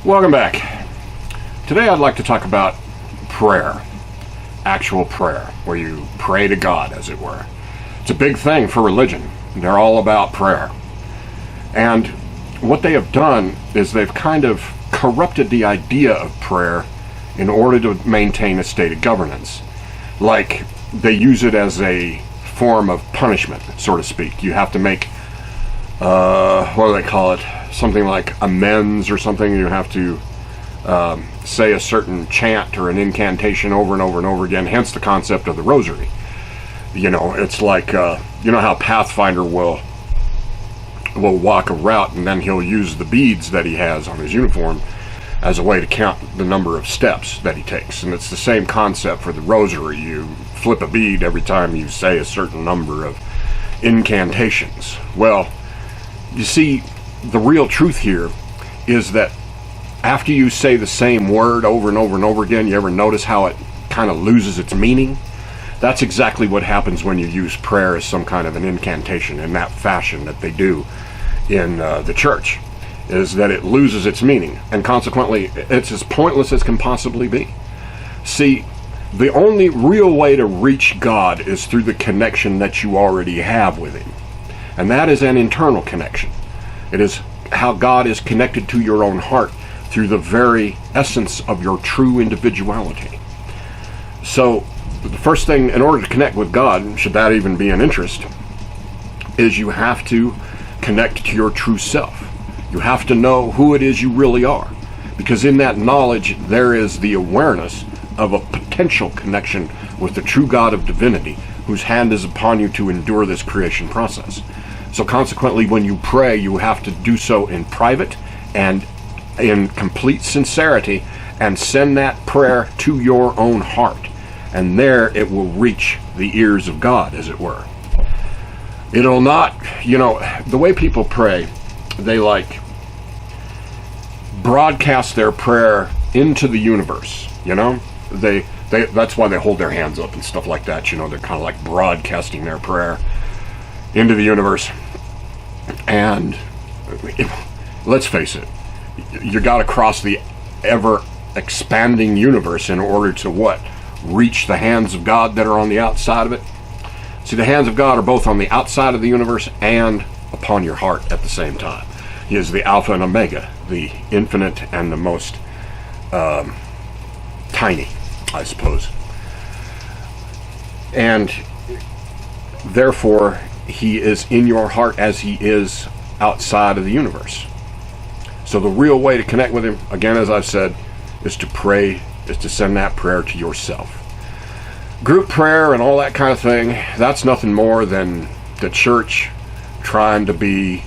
Welcome back. Today I'd like to talk about prayer, actual prayer, where you pray to God, as it were. It's a big thing for religion. They're all about prayer. And what they have done is they've kind of corrupted the idea of prayer in order to maintain a state of governance. Like, they use it as a form of punishment, so to speak. You have to make, what do they call it? Something like amends or something. You have to say a certain chant or an incantation over and over and over again, hence the concept of the rosary. You know, it's like, you know how Pathfinder will walk a route and then he'll use the beads that he has on his uniform as a way to count the number of steps that he takes. And it's the same concept for the rosary. You flip a bead every time you say a certain number of incantations. Well, you see, the real truth here is that after you say the same word over and over and over again, you ever notice how it kind of loses its meaning? That's exactly what happens when you use prayer as some kind of an incantation in that fashion that they do in the church, is that it loses its meaning, and consequently it's as pointless as can possibly be. See, the only real way to reach God is through the connection that you already have with Him, and that is an internal connection. It is how God is connected to your own heart through the very essence of your true individuality. So the first thing, in order to connect with God, should that even be an interest, is you have to connect to your true self. You have to know who it is you really are, because in that knowledge there is the awareness of a potential connection with the true God of divinity, whose hand is upon you to endure this creation process. So consequently, when you pray, you have to do so in private and in complete sincerity, and send that prayer to your own heart, and there it will reach the ears of God, as it were. It'll not, you know, the way people pray, they like broadcast their prayer into the universe, you know? They that's why they hold their hands up and stuff like that, you know? They're kind of like broadcasting their prayer into the universe. And let's face it, you got to cross the ever expanding universe in order to what? Reach the hands of God that are on the outside of it. See, the hands of God are both on the outside of the universe and upon your heart at the same time. He is the Alpha and Omega, the infinite and the most tiny, I suppose. And therefore, He is in your heart as He is outside of the universe. So the real way to connect with Him, again, as I've said, is to pray, is to send that prayer to yourself. Group prayer and all that kind of thing, that's nothing more than the church trying to be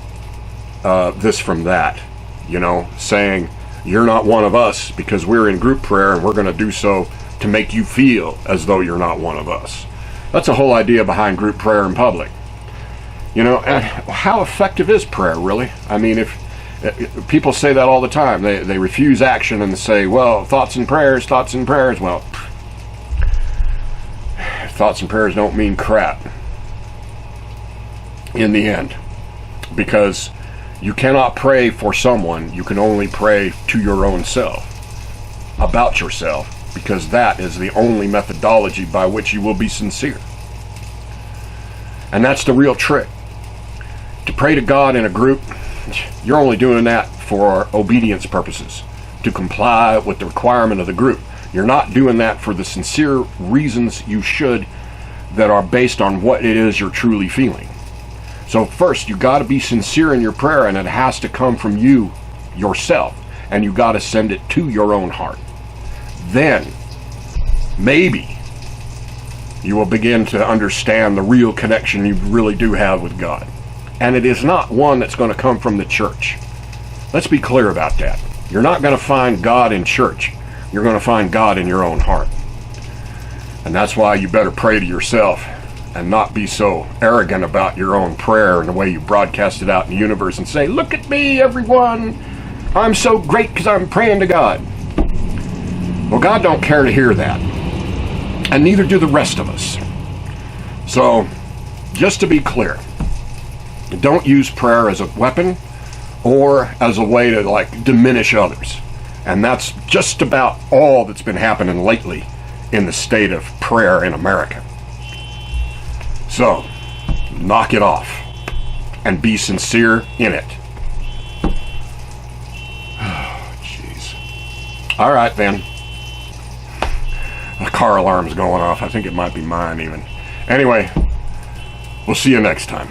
this from that, you know, saying you're not one of us because we're in group prayer and we're going to do so to make you feel as though you're not one of us. That's the whole idea behind group prayer in public. You know, and how effective is prayer, really? I mean, if people say that all the time, they refuse action and say, well, thoughts and prayers. Well, thoughts and prayers don't mean crap in the end, because you cannot pray for someone. You can only pray to your own self, about yourself, because that is the only methodology by which you will be sincere. And that's the real trick. To pray to God in a group, you're only doing that for obedience purposes, to comply with the requirement of the group. You're not doing that for the sincere reasons you should, that are based on what it is you're truly feeling. So first, you got to be sincere in your prayer, and it has to come from you, yourself, and you got to send it to your own heart. Then, maybe, you will begin to understand the real connection you really do have with God. And it is not one that's going to come from the church. Let's be clear about that. You're not going to find God in church. You're going to find God in your own heart. And that's why you better pray to yourself and not be so arrogant about your own prayer and the way you broadcast it out in the universe and say, look at me, everyone. I'm so great because I'm praying to God. Well, God don't care to hear that. And neither do the rest of us. So, just to be clear, don't use prayer as a weapon or as a way to diminish others. And that's just about all that's been happening lately in the state of prayer in America. So, knock it off and be sincere in it. Oh, jeez. All right, then. The car alarm's going off. I think it might be mine even. Anyway, we'll see you next time.